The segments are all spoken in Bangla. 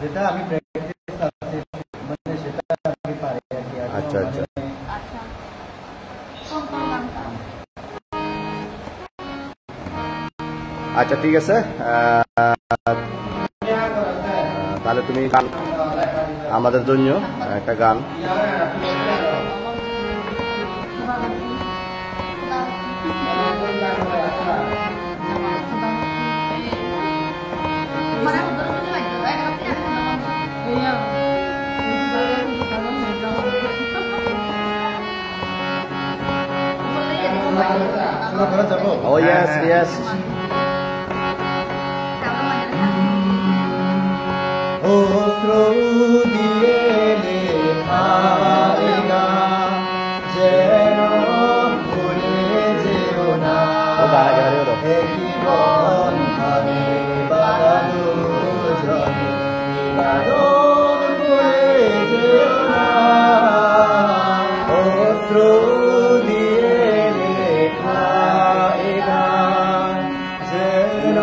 যেটা আমি প্র্যাকটিস আছে মানে সেটা আমি পারি আর কি। আচ্ছা আচ্ছা আচ্ছা ঠিক আছে তাহলে তুমি গান আমাদের জন্য একটা গান Oh yes, yes. অশ্রু দিয়ে লেখা গান যেন ভুলে যেও না, একই বন্ধনে বাঁধানো জলে বাঁধন ভুলে যেও না। অশ্রু দিয়ে লেখা গান যেন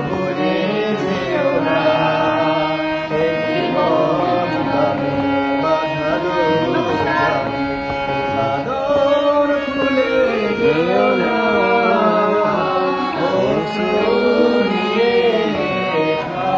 ভুলে যেও না, একই বন্ধনে বাঁধানো জলে বাঁধন ভুলে যেও না। অশ্রু দিয়ে লেখা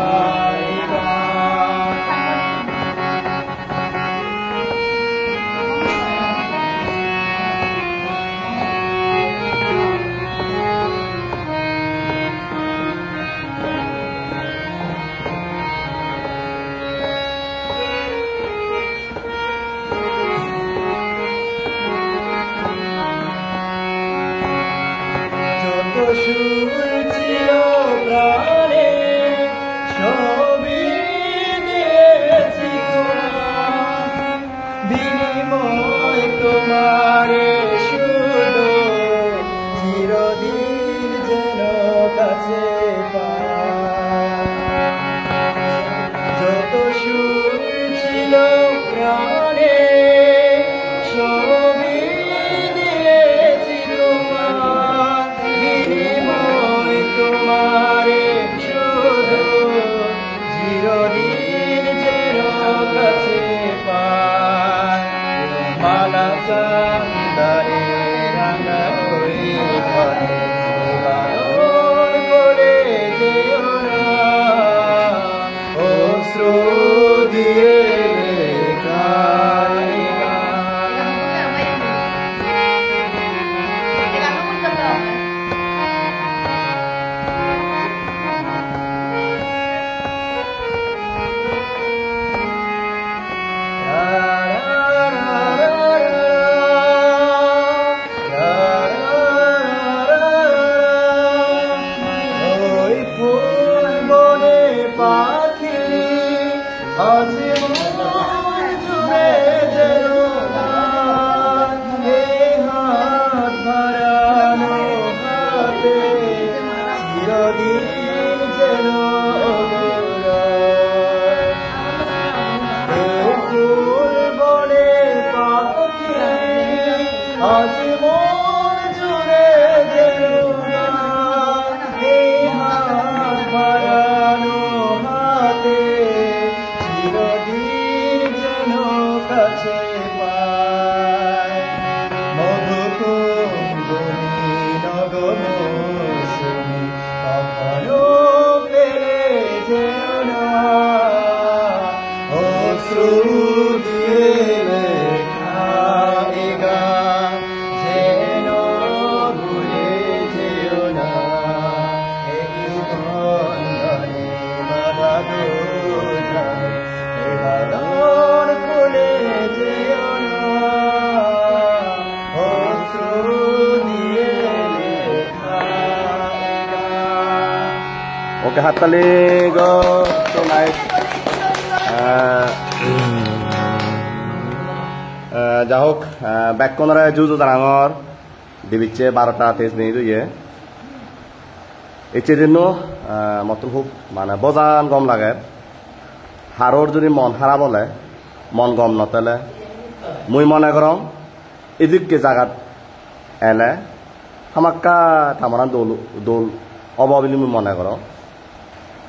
যত সুর ছিল প্রাণে সবই দিয়েছি তোমার, বিনিময় তোমারে শুধু চিরদিন যেন কাছে পাই। যত সুর ছিল প্রাণে সবই দিয়েছি তোমার, বিনিময় তোমারে শুধু চিরদিন যেন কাছে পাই। মালা চান্দারে রাঙা হয়ে ঘরে বারণ করে যেও না। অশ্রু দিয়ে লেখা ওই ফুল বনে পাখি আজ মন জুড়ে যেন গান, এই হাত ধরানো হাতে চিরদিন যেন অবিরল। এই ফুল বনে পাখি আজ মন জুড়ে যেন গান, এই হাত ধরানো হাতে চিরদিন যেন কাছে পাই। মধুকুঞ্জনী নগমৌসুমী কখনো ফেলে যেও না। অশ্রু দিয়ে লেখা গান যেন ভুলে যেও না, একই বন্ধনে বাঁধানো জলে বাঁধন ভুলে যেও না। অশ্রু দিয়ে লেখা গান। ওকে হাততালি গো সো নাইস যা হোক ব্যাককনরে জুজু জানাঙর দিবিচ্ছে 12টা 23 মিনিট হইয়ে এর জন্য মতন খুব মানে বজান গম লাগে। হারোর যদি মন হারা বলে মন গম নতেলে মুই মনে করম এদিকে জায়গাত এলে হামাক্কা তামারান দোল দোল অব বুলি মুই মনে করম।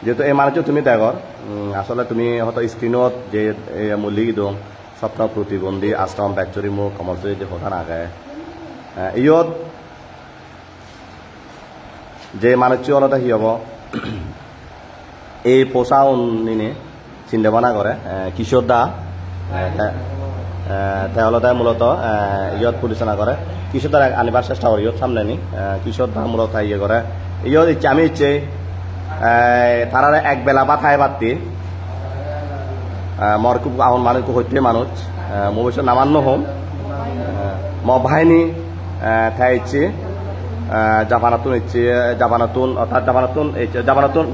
যেহেতু এই মানুষ তুমি দেখর আসলে তুমি হয়তো স্ক্রিনত যে মূল্যি দং স্বপ্ন প্রতিবন্ধী আশ্রম বেচুরি মুখ কমলচুরি যে কথা নাগে ইয়ত যে মানুষ অলতে হি হব এই পোষা নিনে চিন্তা ভাবনা করে কিশোর দা তেওঁলোকে মূলত ইয়ত পরিচালনা করে কিশোর দা আনিবার চেষ্টা করে ইয়ত সামনে নি কিশোর দা মূলত ইয়ে করে ইয়ত ইচ্ছে আমি ইচ্ছে তারা এক বেলা বা খাই পাতি মর খুব আহন মানুষ হইতে মানুষ মবশ্য নামান্য হোম ম বাহিনী ঠাই ইচ্ছে জাপানাতুন ইচ্ছে জাপানাতুন অর্থাৎ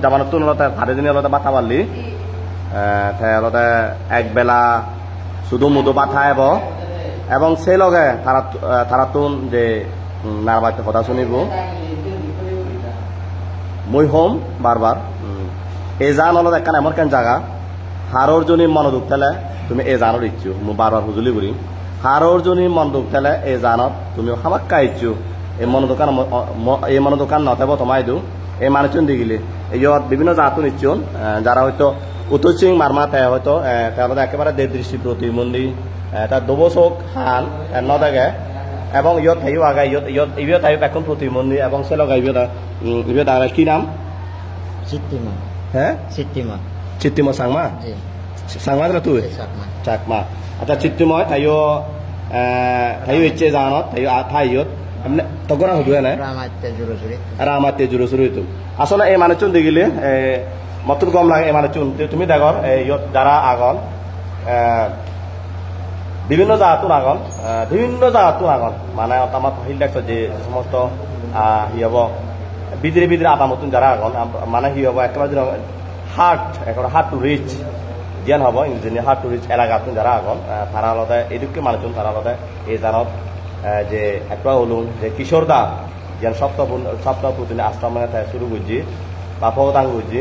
জাপানাতুন হাতে দিনে আলাদা বাতা পারলি আলাদা এক বেলা শুধু মুদু পাঠাইব এবং সেই লগে তারাতুন যে নারবাইতে কথা শুনিব মই হোম বারবার এই জান হলো একখান এমন কেন জায়গা হারোর জনী মন দুখ তেলে তুমি এই জানত ইচ্ছু মই বারবার হুজুলি করি হারোর জনী মন দুখ তেলে এই জানত তুমি হামাক্কা ইচ্ছু এই মন দোকান নথাব তোমাই দিও এই মানুষজন দিগিলে ইয়ত বিভিন্ন জাতুন ইচ্ছুন যারা হয়তো উত্তর সিং মারমা তাই হয়তো তেওঁলোকে একেবারে দৃষ্টি প্রতিবন্ধী তার দবচক হান নদেগে এবং ইয়ত থাইও আগে ইয়ত থাইও এখন প্রতিবন্ধী এবং সে লগা ইয়ত আগে কি নাম Sitima. হ্যাঁ চিত্তিময় সাংমা সাংমা তুই চাকমা আচ্ছা চিত্তিময় থাইও ইচ্ছে জানত থাইও তগরা হুদুয়ে না রামাতে জুরো শুরু হইতো আসলে এই মানুষজন দেখিলে মতুর গম লাগে এই মানুষজন তুমি দেখর যারা আগন বিভিন্ন জায়গাতুন আগন মানে আমার হিল দেখছো যে সমস্ত হি হব বিদিরে আপামতুন যারা আগন মানে হি হব একেবারে হার্ট টু রিচ জ্ঞান হব ইংরেজি হার্ট টু রিচ এলাকাতুন যারা আগন তারা আলাদা এদিকে মানুষজন তারা আলাদা এই জানত যে একটা হলুন যে কিশোর দা যেন সপ্তাহ প্রতিদিন আশ্রম শুরু করছি বা ফদাং করছি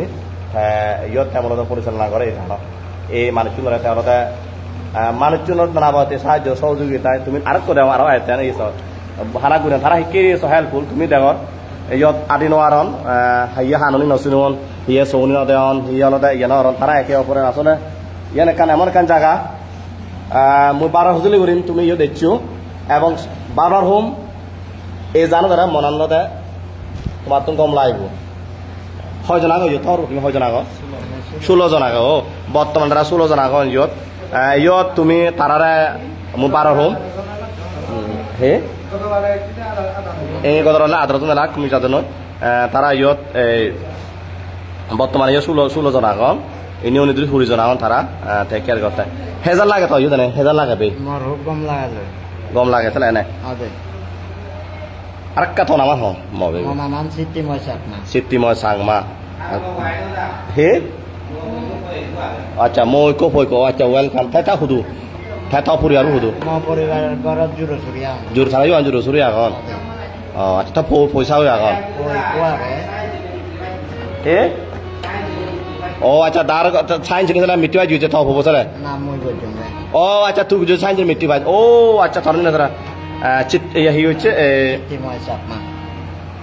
ইয়ত তেমন পরিচালনা করে এই জানো এই মানুষজনের তেওঁলোকে মানুষজনের নানাবতে সাহায্য সহযোগিতায় তুমি আরো করে আরো আয়তেন এই হানা করে তারা শিকি হেল্পফুল তুমি দেখর ইয়ত আদি নোয়ারন হিয়ে হাননি নচিনুন হিয়ে চৌনি নদেন হিয়ে অলদে ইয়ে নরন তারা একে অপরের আসলে ইয়ান এখান এমন এখান জায়গা মই বারো হুজুলি করিম তুমি ইয়ে দেখছো এবং বারবার হোম এই জানো দাদা মনান্নতে তোমার তুমি কম লাগব হয়জন আগ ইয়ত তুমি হয়জন আগ 16 জন আগ ও বর্তমান তারা 16 জন আগ ইয়ত তুমি তারারে মোৰ বারবার হোম হে এই গদর আদরজন লাখ তুমি যাদন তারা ইয়ত বর্তমানে 16 জন আগ ইনি উনি 20 জন আগ তারা টেক কেয়ার করতে হেজার লাগে তো ইয়ত হেজার লাগে বে মর হুকম লাগালো গম লাগে তাহলে এনে আর কথা নামা হম মবে নাম চিত্তিময় সাংমা হে আচ্ছা মই কো আচ্ছা ওয়েলকাম থাকা হুদু থাকা পরিবার হুদু মো পরিবার গরত জুরো সুরিয়া জুর সারাই আন জুরো সুরিয়া গন আচ্ছা তা পয়সা হইয়া গন এ ও আচ্ছা দার সাইন্স নিলা মিটিবা জুজে তো হবো সরে না মই বলছুম ও আচ্ছা তুই যে সাইন্স মিটিবা ও আচ্ছা তার না চিত হি হচ্ছে Sitima Sakma.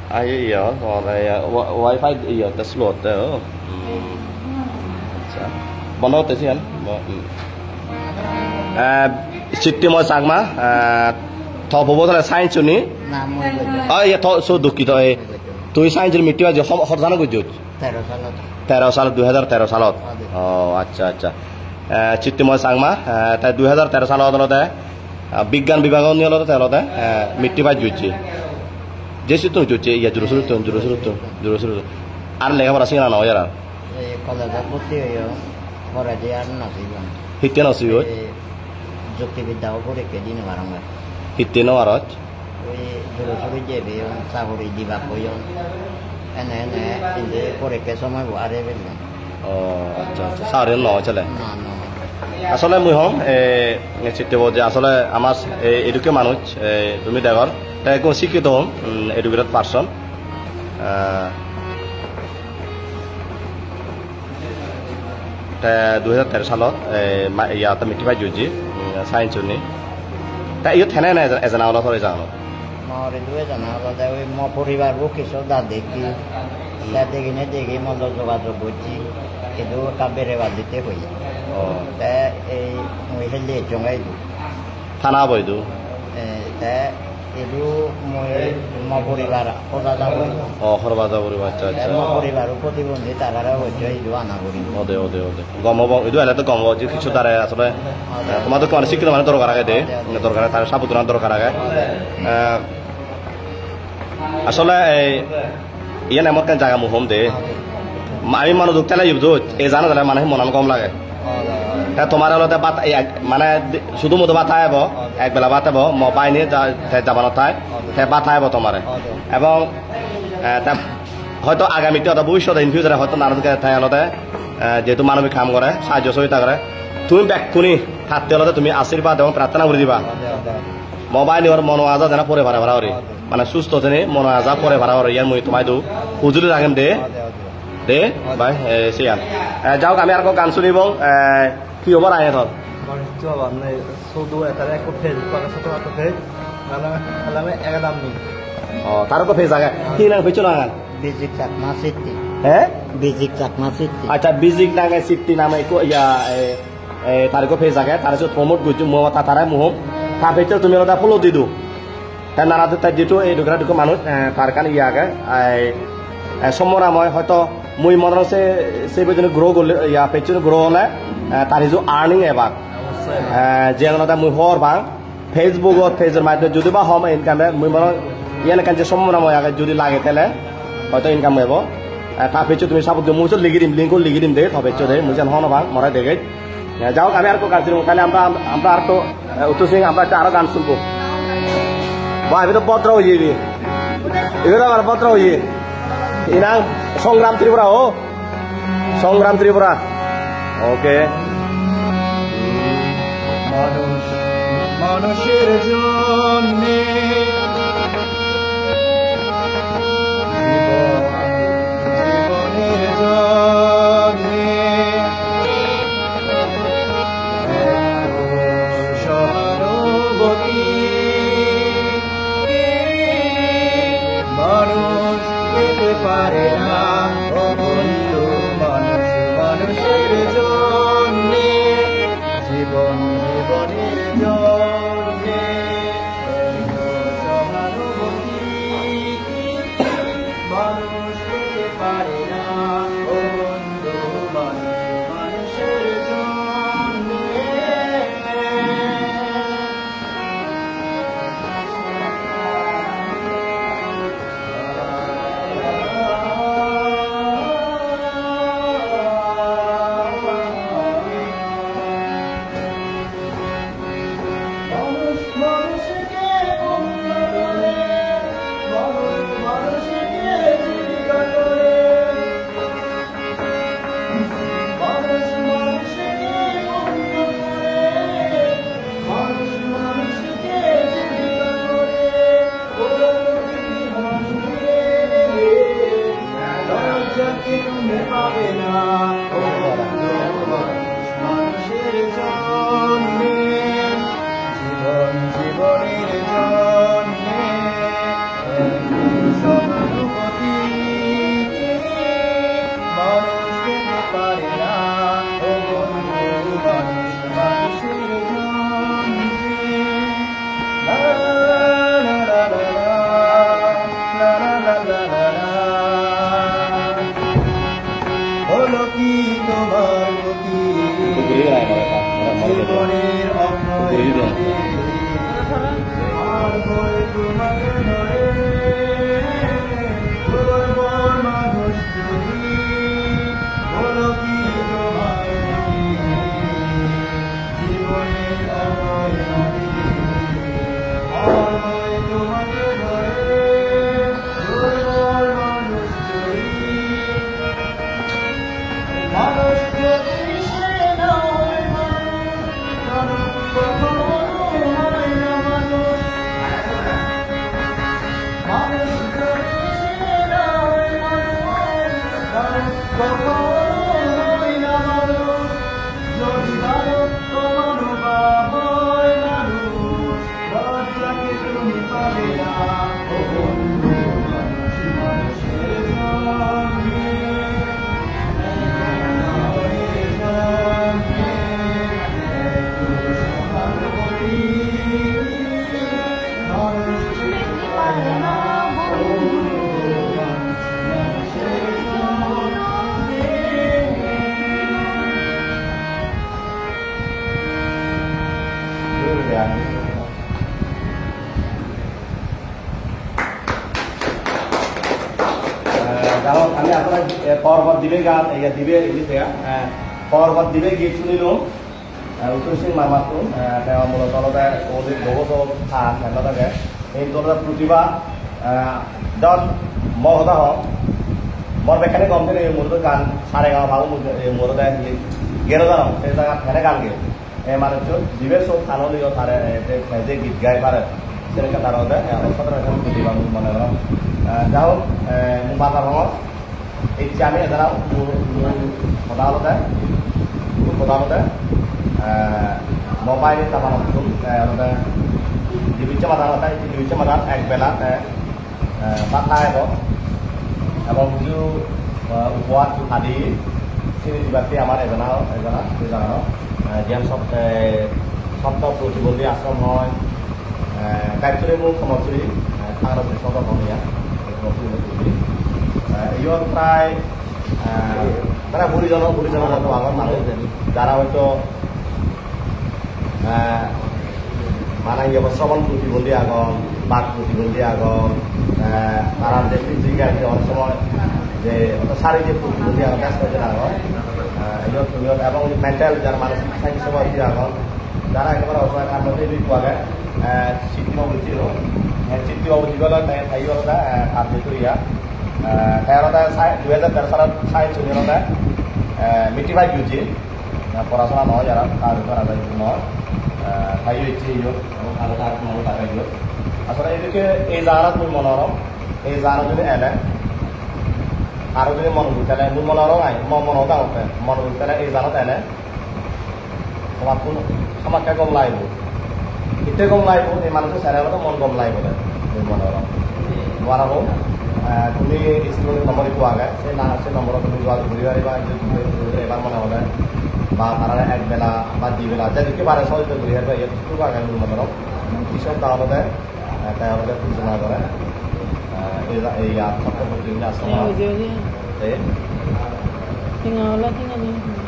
Ay iya, wifi iya tes slot tuh. Bono tes kan. Chittimoy Sakma, thọ bố là science chuni. Na moi bojong. Iya thọ so duki to তুই সাইন্সের মিটিবা যে হরজানা গুজুত 13 সাল 2013 সালত ও আচ্ছা আচ্ছা চিত্তিময় সাংমা তাই 2013 সালত হলতে বিজ্ঞান বিভাগ নিয়লতে তেলতে মিটিবা জুজি যেসি তো জুজি ইয়া জুরু সুরু আর লেখাপড়া শিখা না ইয়ারা এই কলেজে ভর্তি হইও পরে যে আর না শিখলাম হিতে না শিখো যুক্তিবিদ্যা পরীক্ষা দিন বারংবার হিতে না আর ওই জুরু সুরু যে বেয়ন চাকরি দিবা কইন এনে ইন্দে পরীক্ষা সময় আরে বেলন ও আচ্ছা আচ্ছা সারে ন চলে না না আসলে মুই হম চিত্তব যে আসলে আমার এডুকে মানুষ তুমি দেখর তাই একদম শিক্ষিত হম এডুকেটেড পার্সন 2013 সালত ইয়াতে মিটিবাই জুজি সায়েন্স নি তা ইয়ত হেনে না এজন আওলা করে জানো মরে দুয়ে জানা আলাদা ওই ম পরিবার বুকি সদা দেখি দেখি দেখি মন্দ যোগাযোগ করছি কিন্তু কাবেরে বাজিতে হই ও এই মই হেলে জঙ্গাই থানা বইদু এইটো মই মোৰ পৰিবাৰ সজা যাব ও হরবা যাব রে আচ্ছা আচ্ছা মোৰ পৰিবাৰ প্ৰতিবন্ধী তাৰাৰে হয়তো এইটো আনা কৰিম ওদে ওদে ওদে গম হব এদু এলে তো গম হব যে কিছু দ্বারা আসলে তোমাদের তো অনেক শিক্ষিত মানে দরকার আগে দে দরকার তার সাবধান দরকার আগে আসলে ইয়ে নামত কেন জায়গা মুহম দে আমি মানুষ ঢুকতে ইউজ এই জানা তাহলে মানুষ মনান কম লাগে তোমার হলো মানে শুধু মতো বাতা হব একবেলা বাত হব মোবাইল নিয়ে যাবানো তাই বাতা হব তোমার এবং হয়তো আগামীতে অথবা ভবিষ্যতে ইন ফিউচারে হয়তো নারদকে ঠাই হলতে যেহেতু মানবিক কাম করে সাহায্য সহযোগিতা করে তুমি ব্যক্তি থাকতে হলতে তুমি আশীর্বাদ এবং প্রার্থনা করে দিবা মোবাইল নিয়ে মনো আজা যেন পরে ভাড়া ভাড়া করি মানে সুস্থ জেনে মনো আজা পরে ভাড়া করি ইয়ার মুই তোমায় দু হুজুরি রাখেন দে দে বাই সিয়ান যাও আমি আর গান শুনিব কি হব আয় ধর তার তো ফেস আগে কি না হয়েছিল না গান বিজিক চাকমা সিটি হ্যাঁ বিজিক চাকমা সিটি আচ্ছা বিজিক নাগে সিটি নামে ইয়া তার ফেস আগে তার প্রমোট করছো মমতা তারা মুহম তার ভিতরে তুমি ওটা ফলো দি দু তার নানা তার যেটু এই দুটা দুটো মানুষ তার কারণে ইয়ে আগে সমরাময় হয়তো মুই মনে সেই পর্যন্ত গ্রো করলে ইয়া পেছনে গ্রো হলে তার হিজু আর্নিং এবার যে মুই হর বাং ফেসবুকত ফেসের মাধ্যমে যদি বা হম ইনকামে মুই মনে ইয়ান কান যে সমরাময় আগে যদি লাগে তাহলে হয়তো ইনকাম হইব তার পেছনে তুমি সাপোর্ট মুই লিখে দিম লিঙ্ক লিখে দিম দে তবে দে মুই যেন হন বাং মরাই দেখে যাও আমি আর গান শুনবো তাহলে আমরা আর তো উত্তর সিং আমরা আরো গান শুনবো বা এবার তো পত্র হয়ে যাবি এবার আমার পত্র হয়ে ইনাং সংগ্রাম ত্রিপুরা ও সংগ্রাম ত্রিপুরা ওকে মানুষের জন্য জীবনের জন্য সহানুভূতি মানুষ পেতে পারে না ও বন্ধু মানুষ মানুষের জন্য জীবন জীবনের জন্য সহানুভূতি মানুষ পেতে পারে না ও বন্ধু মানুষ মানুষের জন্য কারণ আমি আপনার পর্বত দিবে গান দিবে পর্বত দিবে গীত শুনিলো উত্তর সিং মামাতো মূলত অধিক বহু খান থাকে এই দলের প্রতিভা যখন মহতা হওক মই বেখানে গম দিলে এই মূলত গান সারে গাঁও ভাবো মূলত গেরো জানো সেই জায়গা ফেনে গান গে এই মানুষ দিবে সব খানলিও তারে যে গীত গাই পারে সেরকম তার এখন প্রতিভা মনে করো যা হোক মোৰ বাটাৰ সময়ত এতিয়া আমি এজনা সদালতে মোবাইল তামান ডিবিচে মাথান একবেলা বাধা আহিব এবং কিছু উপহার আদি চিনি দিবাতে আমার এজনা জ্ঞান সপ্ত প্রতিবন্ধী আশ্রম হয় গাইছুরি মোক সমচুরি থানার সদর হমিয়া ইয়ত প্রায় তারা বুড়িজনের মতো আগর মানুষ যারা হয়তো মানে শ্রবণ প্রতিবন্ধী আগন বাক প্রতিবন্ধী আগন তারা যে ফিজিক্যাল অনেক সময় যে শারীরিক প্রতিবন্ধী আগন কাজ করছে আগন এবং মেন্টাল যারা মানসিক স্বাস্থ্য আগন যারা একেবারে অসহায় কার মধ্যে পোৱা যায় চিত্তি অবধি গ'লে থাকিব কাৰ্যকৰীয়া তেৰটা 2013 চনত চায়েন্স ইউনিয়নতে মিটিভাই বিউটি পড়াশোনা নহয় যারা তার উপর আধারিত নয় তাই ইচ্ছে আলাদা মনে থাকাই আসলে এদিকে এই জানাত মোৰ মনোরম এই জানা যদি এনে আরো যদি মন ঘুরতে মোৰ মনোরম আই মন হতে মন ঘুরতে এই জানাত এনে তোমার কোনো আমাকে গম লাগবে এতে গম লাগবে এই মানুষের চ্যানেলতো মন গম লাগবে মোৰ মনোরম নোয়ারা হোক তুমি স্কুলের নম্বর পোৱা যায় সেই নম্বরত তুমি যোৱা ঘূৰি আহিবা এবাৰ মনে হ'লে বা তারা একবেলা বা দুবেলা যেদিকে পারে সহজে ঘুরি আসবে ইয়াত পোৱা যায় মোৰ মনোরম পিছত তাহলে তেওঁলোকে সূচনা কৰে এই ছাত্র প্রতিযোগিতা আশ্রম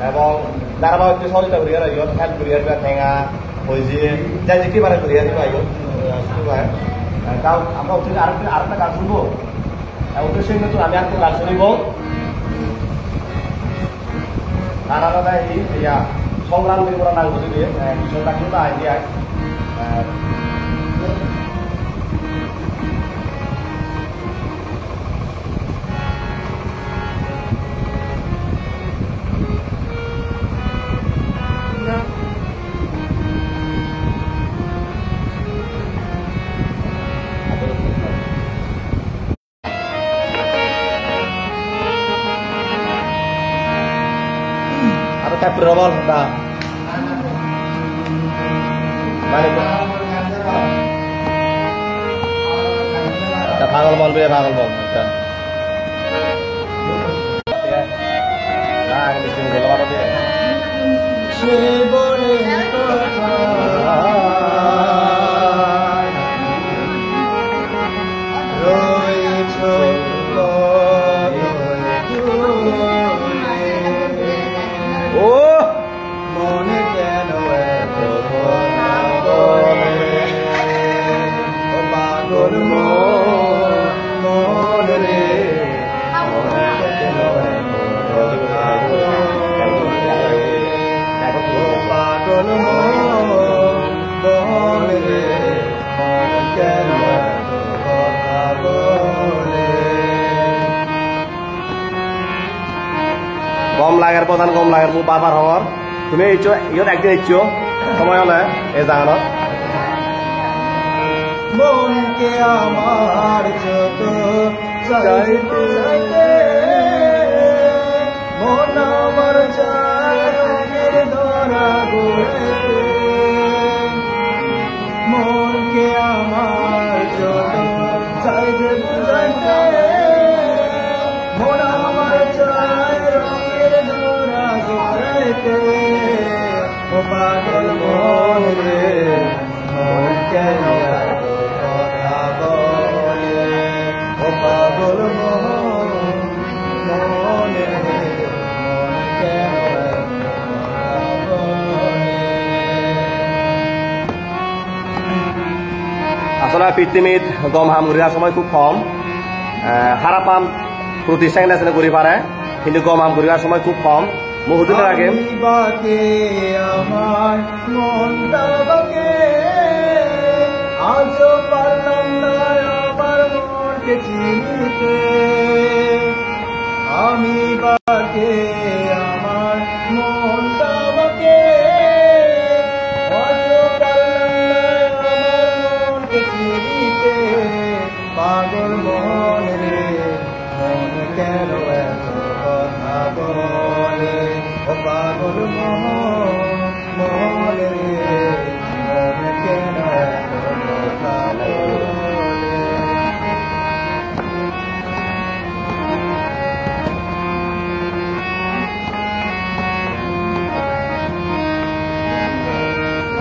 এবং ধারাবাহিক সহযোগিতা ঘুরি আসবে ইয়ত খেল ঘুরি আসবে ঠেঙা হয়েছে যেদিকে পারে ঘুরি আসবে ইয়ত শুরু হয় তাও আমরা আরেকটা গান শুনবো উদ্দেশ্য নতুন আমি আরেকটা গান শুনিব গান আলাদা ইয়া সংগ্রাম করে নাম করে দিয়ে কৃষকটা কিন্তু idea Kayak berawal kita. Balik. Kita panggil mon be panggil mon. Ya. Nah, ini sini dulu apa dia? Shibole গম লাগার প্রধান গম লাগার মোৰ বাবার হওয়ার তুমি ইয়ত একদিন ইচ্ছো সময় হলে এই জাগানত মনকে আমার যত চাইতে মন আমার চায় ধরা গোড়াতে মনকে আমার যত চাইতে বুঝাইতে মন আমার চায় ও পাগল মন রে মন কেন কথা বলে ও পাগল মন মন রে মন কেন কথা বলে আপনার পৃথিবীত গম হামগুড়ির সময় খুব কম হারা পাম প্রতিষ্ঠান আছে ঘুরি পারে কিন্তু গম হামগুড়ির সময় খুব কম বহুদিনের আগে আমার মনটা বাকে আজও পারলাম না আমার মনকে চিনতে আমি বাকে আমার মনটা বাকে আজও পারলাম না আমার মনকে চিনতে পাগল মন রে মন কেন এত কথা বলে ও পাগল মন রে মন কেন এত কথা বলে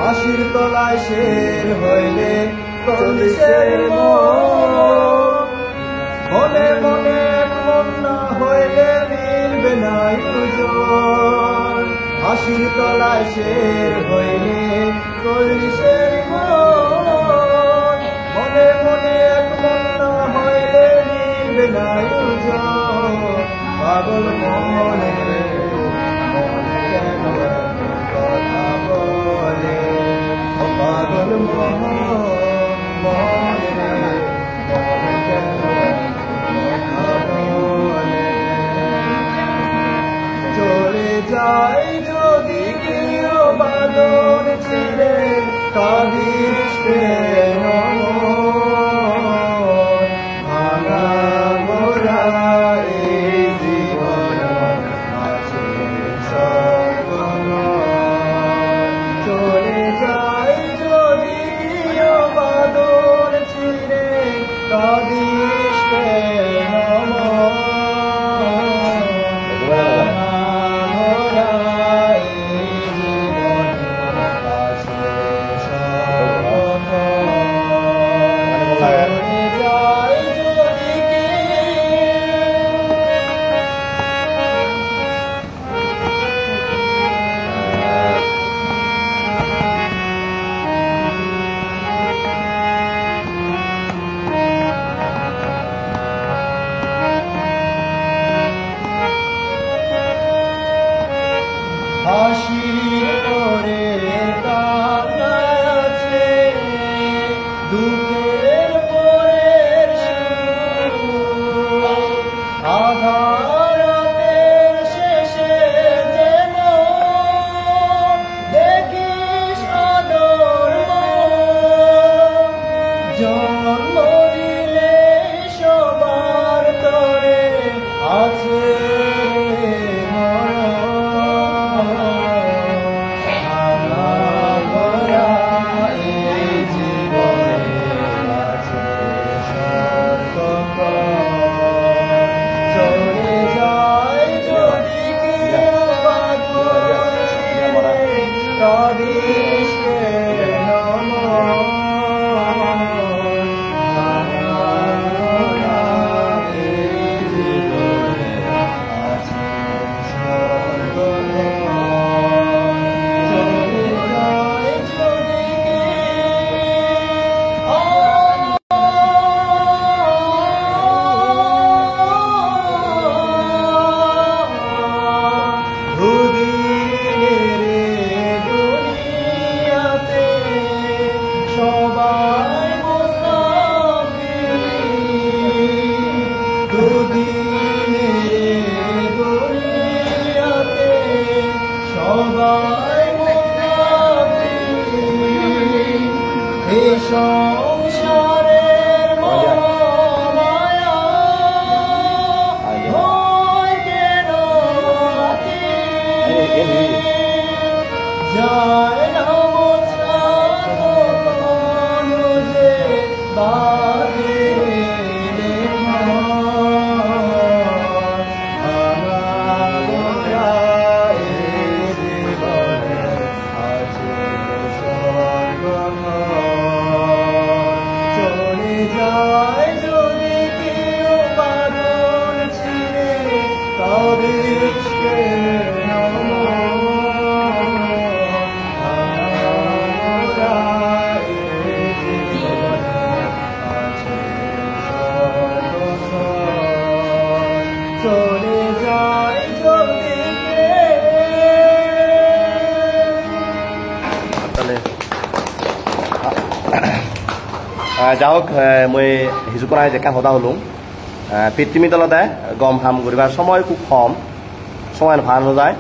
আশির তলায় শের হইলে 40-এর মনে মনে এক মন না হইলে মিলবে না দুজন আশির তলায় শের হইলে 40-এর মনে মনে এক মন না হইলে মিলবে না দুজন পাগল মনে মন কেন কথা বলে ও পাগল মনে মন কেন কথা বলে চলে যাই যদি কেউ বাদন ছেড়ে কাঁদিস কেন ভাঙা মোরা এই জীবন আছে চলে যাই যদি কেউ বাদন ছিঁড়ে কাঁদিস কেন হাসির পরে কান্না আছে দুঃখের পরে আধারাতের শেষে যেন দেখিস আদর জন্ম দিলে সবার তরে আছে সংসারের মায়া হয় কেন যায় না মোছা যে বাদে যা হোক মই হিজুকনাই জেকা সদা হলো পৃথিবী তলতে গম হাম ঘুরিবার সময় খুব কম সময় ভালো যায়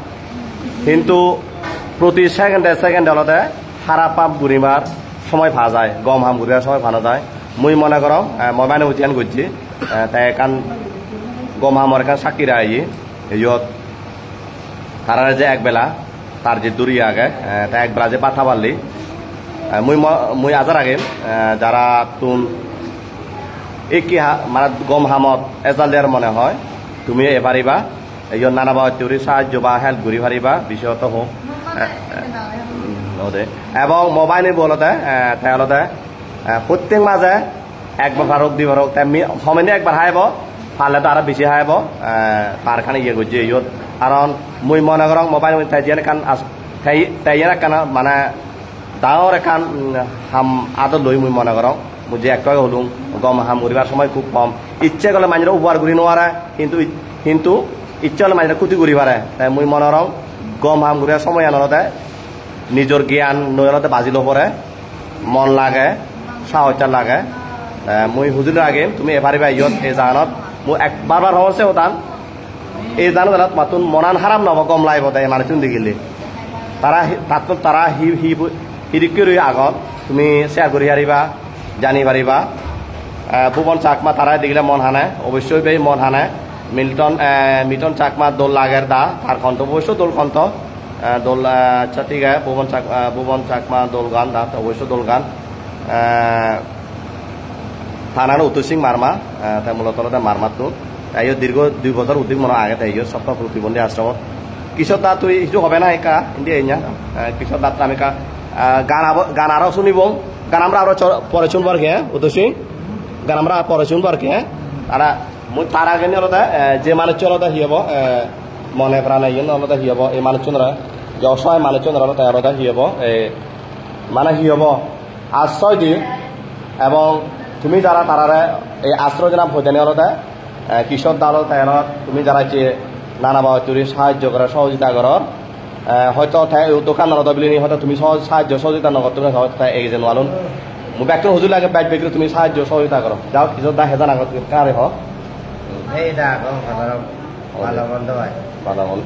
কিন্তু প্রতি সেকেন্ডে সেকেন্ডে অলতে সারা পাপ ঘুরিবার সময় ভা যায় গম হাম ঘুরিবার সময় ভালো যায় মুই মনে করম মই মানে উঠিয়ান করছি তাই একান গম হামর এখান সাকিরা আই ইয়ত তারা যে একবেলা তার যে দূরিয়া আগে তাই একবেলা যে পাঠা পারলি মুই আজার আগে যারা তুন একি মানে গম হামত এজাল দেওয়ার মনে হয় তুমি এবারিবা এই নানা বা তেউরি সাহায্য বা হেল্প ঘুরি পারিবা বিষয়ত হোক এবং মোবাইল বলতে তাই হলতে প্রত্যেক মাঝে একবার ফারুক দুই ফারুক তাই সমেনে একবার হাইব ফালে তো আরো বেশি হাইব তার খানে ইয়ে করছে ইয়ত কারণ মুই মনে করম মোবাইল তাই যেন কান তাই কান মানে ডাঙর এখান হাম আদর লই মুই মনে করম মুই যে একটাই হলুম গম হাম ঘুরিবার সময় খুব কম ইচ্ছে করলে মানুষের উপহার ঘুরি নোয়ারে কিন্তু ইচ্ছে হলে মানুষের ক্ষতি ঘুরি পারে তাই মুই মনে করম গম হাম ঘুরিবার সময় আনতে নিজের জ্ঞান নইলতে বাজিল পরে মন লাগে সাহস লাগে মুই হুজুরের আগে তুমি এবারিবা ইয়ত এই জানত মুই বারবার হচ্ছে ওতান এই জানো দাদা মাতুন মনান হারাম নব গম লাইব তাই মানুষ দেখিলে তারা হিরিকি রই আগত তুমি শেয়ার করি হারিবা জানি পারিবা ভুবন চাকমা তারা দেখিলে মন হানে অবশ্যই বেই মন হানে মিটন চাকমা দোল লাগের দা তার কণ্ঠ অবশ্য দোল কণ্ঠ দোল আচ্ছা ঠিক আছে ভুবন চাকমা দোল গান দা অবশ্য দোল গান থানার উত্তর সিং মারমা তাই মূলত মারমাতো তাই দীর্ঘ 2 বছর অধিক মনে আগে তাই সপ্তাহ প্রতিবন্ধী আশ্রমত কিশোর দা তুই কিছু হবে না একা ইন্ডিয়া কিশোর দা আমি গান আরো শুনিব গান আমরা আরো পরে শুনবার কে উত্তর সিং গান আমরা পরে শুনবার কে তারা তার আগে আলাদা যে মানুষ আলাদা হিয়াব মনে প্রাণে ইয়ে আলাদা হিয়াব এই মানুষজনরা যে অসহায় মানুষজনরা আলাদা আলাদা হিয়াব মানে হিয়াব আশ্রয় দি এবং তুমি যারা তারারে এই আশ্রয় জানা ভোজনে আলাদা কিশোর দা আলাদা তুমি যারা যে নানা বাবা তুই সাহায্য করা সহযোগিতা কর হয়তো দোকান আলাদা বিলি হয়তো তুমি সাহায্য সহযোগিতা নকর তুমি হয়তো এই যে নোয়ালুন মু ব্যাগটা হুজুর লাগে ব্যাগ বেগরে তুমি সাহায্য সহযোগিতা করো যাও কিশোর দা হেজান আগত কারে হ এই দা ভালো বন্ধ হয় ভালো বল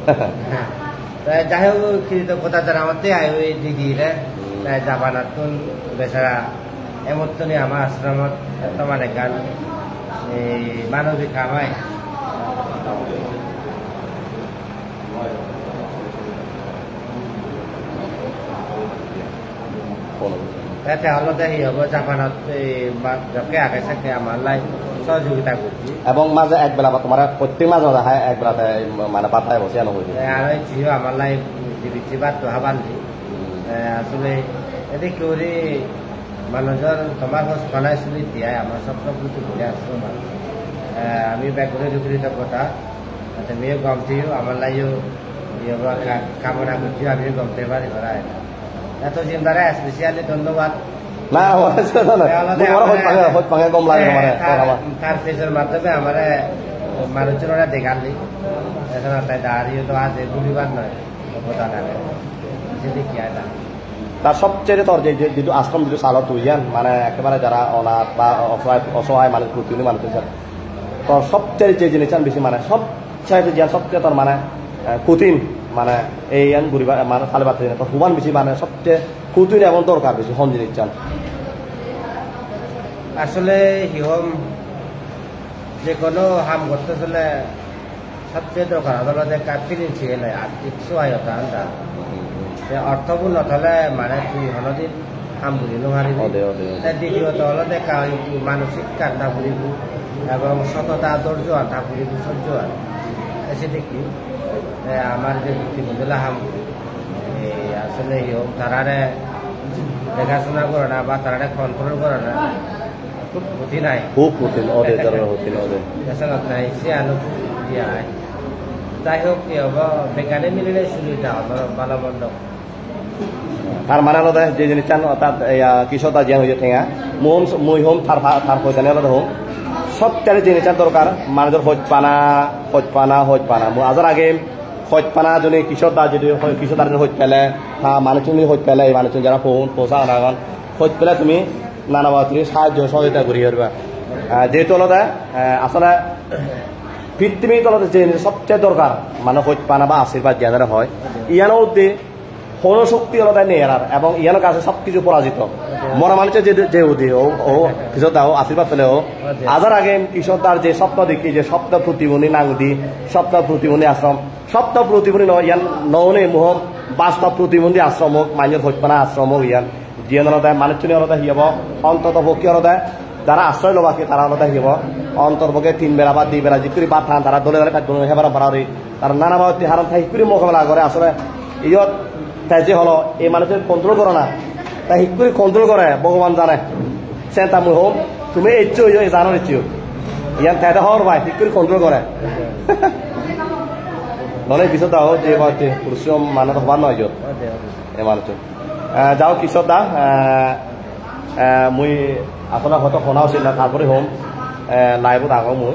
যাই হোক কৃতজ্ঞতা জানাতে আয় ওই দিদি রে জাপানাতুন বেচারা এমতনি আমার আশ্রমত মানে গান এই মানবিক কামাই তাতে আলাদা হব জাপানত যকে আগে থাকে আমার লাই সহযোগিতা করছি এবং মাঝে একবেলা বা তোমার প্রত্যেক মাঝে মাঝে একবেলাতে মানে পাতায় বসে আনো হয়েছে আর জিও আমার লাই জীবিত তো হাবানলি আসলে এতে কেউরি মানুষের তোমার হোস বানাই শুনি দিয়ায় আমার স্বপ্ন পুজো করে আসছো আমি ব্যাগরে দুপুরিত কথা তুমিও গমতিও আমার লাইও কামনা করছি আমিও গমতে পারি ধরা এত চিন্তারে স্পেশালি ধন্যবাদ না গম লাগে তার পেজের মাধ্যমে আমার মানুষজনরা দেখালি এখন তাই দাঁড়িয়ে তো আজ বুঝিবার নয় কথা লাগে দেখি আয়দা তার সবচেয়ে তোর যেটু আশ্রম যেটু চালত তুইয়ান মানে একেবারে যারা অনাথ বা অসহায় মানুষ প্রতিদিন মানুষ তোর সবচেয়ে যে জিনিস বেশি মানে সবচাইতে যে সবচেয়ে তোর মানে কঠিন মানে এই ঘুরিবার মানে খালি বাদ তোর হুমান বেশি মানে সবচেয়ে কঠিন এবং দরকার বেশি হন জিনিস চান আসলে হিহম যে কোনো হাম করতে চলে সবচেয়ে দরকার আদালতে ফিলিং ছিল আর্থিক সহায়তা আনতা অর্থবুল নথলে মানে তুই হলদিন হাম বুঝি নোহারিবি দ্বিতীয়ত হলদে মানসিক কান্না ফুরিব এবং সততা ধৈর্য আনতা ফুরিব সহ্য আর এসে দেখি আমার যে বুদ্ধিমন্দিলা হাম আসলে হিহম তারারে দেখাশোনা করে না বা তারারে কন্ট্রোল করে না খুব ক্ষতি নাই খুব কঠিন নাই সে আলো দিয়া যাই হোক কি হব বেকারে মিলিলে সুবিধা হতো ভালো মন্দ তার মানে আলাদা যে জিনিস চান অর্থাৎ কিশোর জিয়ান হয়ে ঠেঙা মই হোম তার পয়সা নিয়ে আলাদা হোম সবটারে জিনিস দরকার মানুষের হজ পানা মই আজার আগে হজ পানা যদি কিশোর দা যদি কিশোর দার হজ পেলে মানুষ হজ পেলে এই মানুষ যারা পৌঁছা হজ পেলে তুমি নানা বাতি সাহায্য সহযোগিতা করি পারবা যেহেতু হলো আসলে পৃথিবী তলতে যে সবচেয়ে দরকার মানে হইপানা বা আশীর্বাদ জ্ঞানের হয় ইয়ানো উদ্দে শক্তি হলো নেই এরার এবং ইয়ানোর কাছে সবকিছু পরাজিত মরা মানুষের যে উদি ও কৃষক দাও আশীর্বাদ পেলে ও আজার আগে কৃষক তার যে স্বপ্ন দেখি যে স্বপ্ন প্রতিবন্ধী নাংদি স্বপ্ন প্রতিবন্ধী আশ্রম স্বপ্ন প্রতিবন্ধী নয় ইয়ান নৌনে মোহ বাস্তব প্রতিবন্ধী আশ্রম হোক মাইনের হইপানা আশ্রম হোক ইয়ান জিয়ান হলো মানুষজনী হলো হিয়াব অন্তত পক্ষী হলো যারা আশ্রয় লবাকে তারা হলো হিয়াব অন্তর্পক্ষে 3 বেলা বা 2 বেলা যিকুরি বাদ থান তারা দলে দলে হেবার পারি তারা নানা ভাবে হারান থাই হিকুরি মোকাবেলা করে আসলে ইয়ত তাই যে হলো এই মানুষের কন্ট্রোল করে না তাই হিকুরি কন্ট্রোল করে ভগবান জানে চেন্তা মুই হোম তুমি ইচ্ছু জানোর ইচ্ছু ইয়ান তাই হর ভাই হিকুরি কন্ট্রোল করে নলে পিছত দাও যে বাড়িতে পরিশ্রম মানে হবার নয় যত এই মানুষের যাও কিশোর দা মুই আসলে হয়তো শোনাও ছিল না তারপরে হোম লাইভত আগো মুই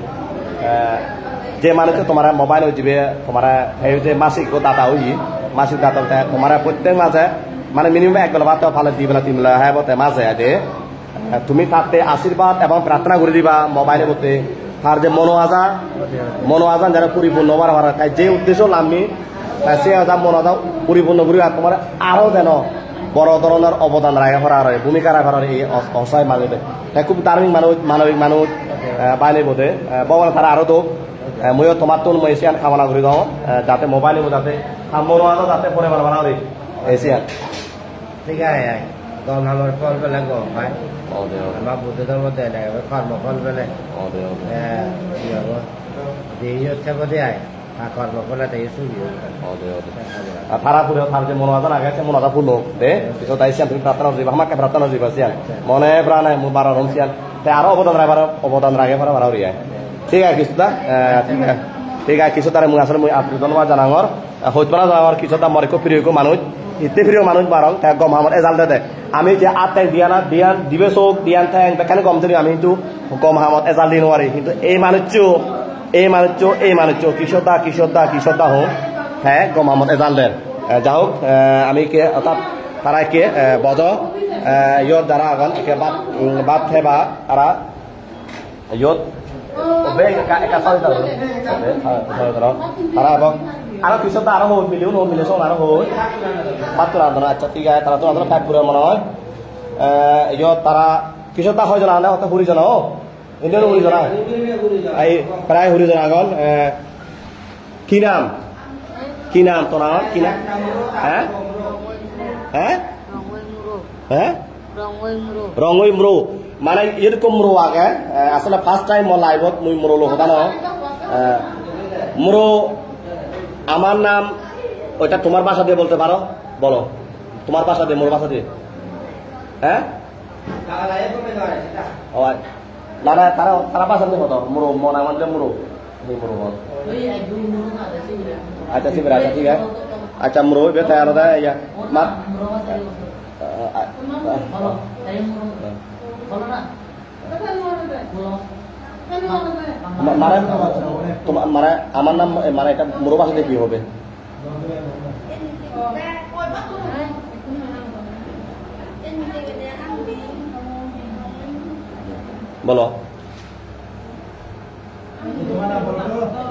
যে মানুষে তোমার মোবাইল হয়ে যাবে তোমার সেই যে মাসিক দাতা হই মাসিক দাতা তোমার প্রত্যেক মাসে মানে মিনিমাম 1 বেলা বা ফালে 2 বেলা 3 বেলা হ্যাঁ বলতে মাসে যে তুমি তাতে আশীর্বাদ এবং প্রার্থনা করে দিবা মোবাইলে বলতে তার যে মনোয়াজান যারা পরিপূর্ণ হবার হওয়ার তাই যে উদ্দেশ্য আমি সে মনোয়াজান পরিপূর্ণ করি তোমার আরো যেন বড় ধরনের অবদান রাখা করার ভূমিকা রাখার এই অসহায় মানুষ তাই খুব ধার্মিক মানবিক মানুষ বাইলে বোধে ভগবান তারা আরো দোক ময়ও তোমার তো মই এসিয়ান কামনা করি দাও যাতে মোবাইলে যাতে মনোয়াজা যাতে পরে বানা বানা এসিয়ান ঠিক আছে গম আমার ফল পেলে গম পাই আমার বুদ্ধের মধ্যে কর্ম ফল পেলে দিয়ে হচ্ছে বোধে আয় কর্ম ফলে তাই সুবিধা তারা পুরো তার যে মনোয়াজা আগে মনোয়াজা পূর্ণ দে পিছত আইসিয়ান তুমি প্রার্থনা দিবা আমাকে প্রার্থনা দিবা সিয়ান মনে প্রাণে মোৰ বাৰ রম সিয়ান তাই আরো অবদান রাখে পারা বারা উড়িয়ায় ঠিক আছে কিছু দা ঠিক আছে কিছু তারে মুই আসলে মুই ধন্যবাদ জানাঙর হইতপানা জানাঙর কিছু দা মরে খুব প্রিয় মানুষ ইতে প্রিয় মানুষ বারং তাই গম আমার এজাল দে আমি যে আত্মাই দিয়ান দিবে চোখ দিয়ান ঠেং বেখানে গম জানি আমি কিন্তু গম হামত এজাল দি নোৱাৰি কিন্তু এই মানুষ কিশোর দা হোক হ্যাঁ গম হামত এজাল দেন যা হোক আমি কে অর্থাৎ তারা কে বজ ইয়ত দ্বারা আগন কে বাদ থেবা তারা ইয়ত তারা এবং আরো কিছু আরো মিলে সব আরো হই মাত্র আন্দোলন আচ্ছা ঠিক আছে তারা তো আন্দোলন প্যাক করে মনে হয় ইয়ত তারা কিছু তা হয় জানা হয়তো হুরি জানা ও ইন্ডিয়ান হুরি জানা এই প্রায় হুরি জানা আগন কি নাম তো নাম কি নাম হ্যাঁ রঙই মুরো মানে এরকম মুরো আগে আসলে ফার্স্ট টাইম মো লাইভত মুই মুরো লোক জানো মুরো আমার নাম ওইটা তোমার ভাষা দিয়ে বলতে পারো বলো তোমার ভাষা দিয়ে মোর ভাষা দিয়ে হ্যাঁ না তারা ভাষা দিয়ে বলো মুরো মন আমার মুরো মুরো বল আচ্ছা ঠিক আছে ঠিক আছে আচ্ছা মুরো বেটা আলাদা ইয়া মাত মানে আমার নাম মানে এটা মুরো ভাষাতে কি হবে বলো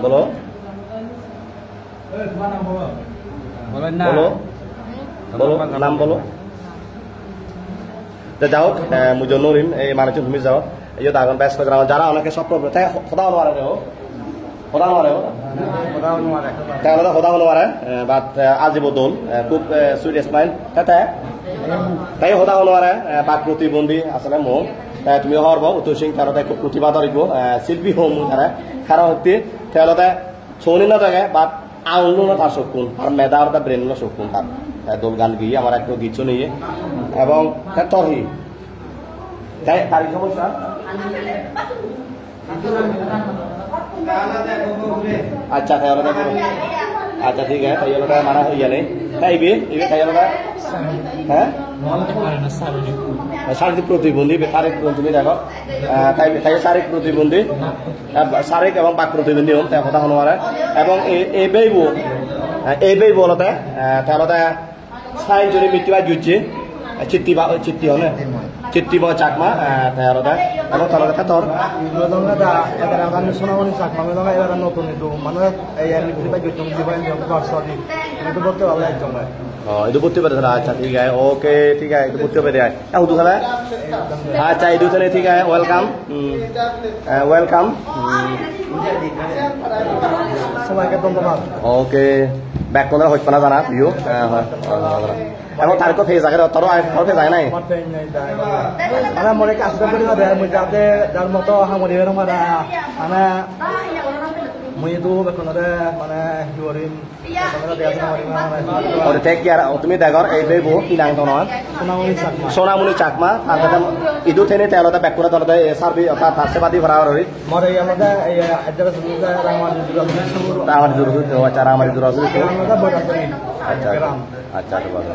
বলো নাম বলো যাও মুজো নরিন এই মানুষ তুমি যাও এই দাগন ব্যস্ত যারা অনেকে সব প্রবলেম তাই সদা নোয়ারে তাহলে সদা নোয়ারে বাট আজি বদল খুব সুইট স্মাইল তাই সদা নোয়ারে বাক প্রতিবন্ধী আসলে মো তুমি হরব উত্তর সিং তারা খুব প্রতিভা ধরিব শিল্পী হোম তারা কারণ হচ্ছে তাহলে ছৌনি না থাকে বাট আঙুল না তার শকুন আর মেধা আর ব্রেন না শকুন তার দোল গান গিয়ে আমার একটু গীত নিয়ে এবং তরহি তাই তারই সমস্যা আচ্ছা তাহলে আচ্ছা ঠিক আছে তাই হলো মারা হইয়া নেই তাই তাই হলো হ্যাঁ শারীরিক প্রতিবন্ধী তুমি দেখো তাই শারীরিক প্রতিবন্ধী শারীরিক এবং বাক প্রতিবন্ধী হম তাই কথা শুনো এবং এই বলতে তাহলে সাইন যদি মৃত্যু জুটছে চিত্তি হনে চিত্তিময় চাকমা তেরোটা এবং তোর কথা তোর মেদঙ্গা দা এদের আগান সোনামণি চাকমা মেদঙ্গা এবার নতুন itu মানে এই আমি দিবা গিয়ে দিবা নিয়ম দর্শনী itu বলতে ভালো একদম itu putih pada sana aja tiga oke tiga itu putih pada ya udah salah aja itu sana tiga welcome welcome সবাইকে ধন্যবাদ oke back corner হইছ না জানা ভিউ এবং তার কো ফেজ আগে তোর তোর ফেজ আগে নাই মাতে নাই দাই মানে মরে কাজটা করি না দেয় মই যাতে যার মতো হামরি এর মানে মানে মই তো বেকনরে মানে হিওরিম বেকনরে দেয়া না ওরে টেক কেয়ার তুমি দেখর এই বেবো কিনাং তো নয় সোনামণি চাকমা আর কথা ইদু থেনে তেলতা ব্যাক করে তলতে সার্ভি অর্থাৎ ফার্স্টবাদী ভরাওয়ার হই মরে আমাদের এই আদ্রা সুবিধা রামানি জুরা রামানি জুরা তো আচ্ছা রামানি জুরা তো আমাদের বড় আচ্ছা আচ্ছা তো ভালো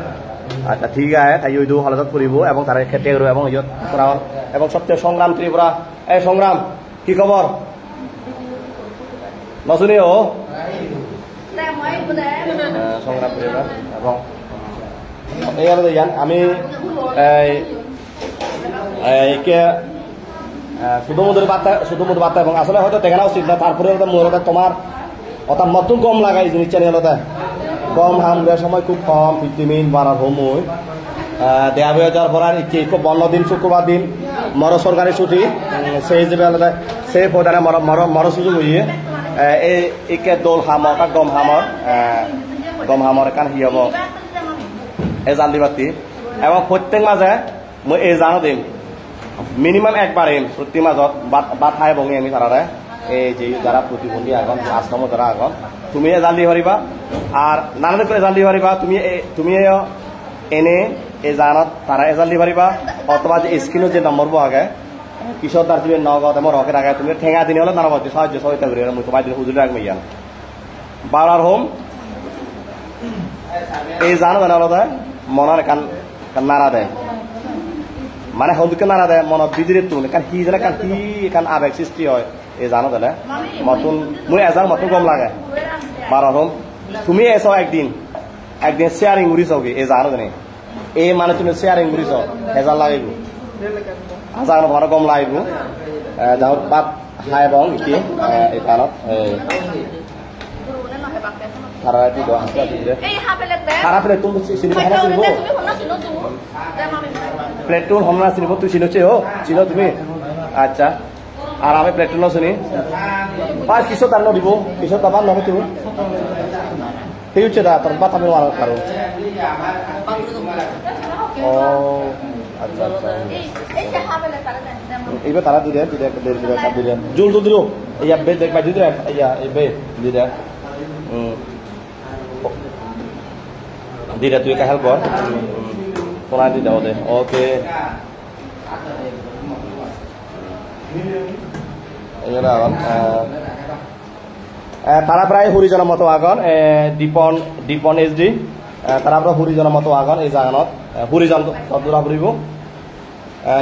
আচ্ছা ঠিক আছে তাই ইদু হলদত করিব এবং তার খেতে করব এবং ইয়ত করাও এবং সবচেয়ে সংগ্রাম ত্রিপুরা এই সংগ্রাম কি খবর নসুনি ও সংগ্রাম ত্রিপুরা এবং এই হলো জান আমি কে শুধুমধুর বার্তা এবং আসলে হয়তো দেখা না উচিত না তারপরে তোমার অর্থাৎ নতুন কম লাগাই জিনিস চ্যানেলতে কম হামদের সময় খুব কম 50 মিনিট বাড়ার সময় দেয়া হয়ে যাওয়ার পর আর কি খুব বন্ধ দিন শুক্রবার দিন মর সরকারি ছুটি সেই হিসেবে আলাদা সেই পদারে মর সুযোগ হইয়ে এই একে দোল হামর গম হামর কান হি হব এই জাল দিবাতি এবং প্রত্যেক মাঝে মই এই জানো দিম মিনিমাম একবার এম প্রতি মাজত বাট খাই বঙি আমি তারারে এই যে যারা প্রতিবন্ধী আগন আশ্রম যারা আগন তুমি জাল দি পারিবা আর নানান করে জাল দি পারিবা তুমি এনে এই জানত তারা এজাল দি পারিবা অথবা যে স্ক্রিনত যে নম্বরবো আগে কিশোর তার তুমি নগদ আমার রকের আগে তুমি ঠেঙা দিনে হলে নানা বাচ্চা সাহায্য সহায়তা করি মুই তোমার দিন হুজুরে আগে ইয়ান বাড়ার হোম এই জানো জানা আলাদা মনের কান নাড়া দেয় মানে হলুদকে নাড়া দেয় মনত বিদিরে তুলে কারণ কি জানে কারণ কি কারণ আবেগ সৃষ্টি হয় এই জানো তাহলে মতন মুই এজাল মতন কম লাগে বাড়ার হোম তুমি এসো একদিন শেয়ারিং উড়িস এই জানো জানি এই মানে তুমি শেয়ারিং উড়িস হেজাল লাগিব হাজার ঘর কম লাগিব যাও বাদ হাই বং ইতি এই কারণ খারাপ দিও আসলে দিলে খারাপ প্লেট তুমি চিনি না চিনিব প্লেট টুল হমনা চিনিব তুই চিনোছে ও চিনো তুমি আচ্ছা আর আমি প্লেট টুল শুনি পাঁচ কিশোর তার দিব কিশোর তাবার নবে তুমি সেই হচ্ছে দা তোর বাত আমি মারার কারণ ও আচ্ছা আচ্ছা এইবার তারা দিলে দিলে জুল তো দিল ইয়া বে দেখ বাই দিলে ইয়া এই বে দিলে দিলে তুই হেল্প কর কোনা দি দাও দে ওকে এইটা আগন তারা প্রায় হরিজনের মতো আগন দীপন এসডি তারা প্রায় হরিজনের মতো আগন এই জাগানত হরিজন তদুরা ফুরিব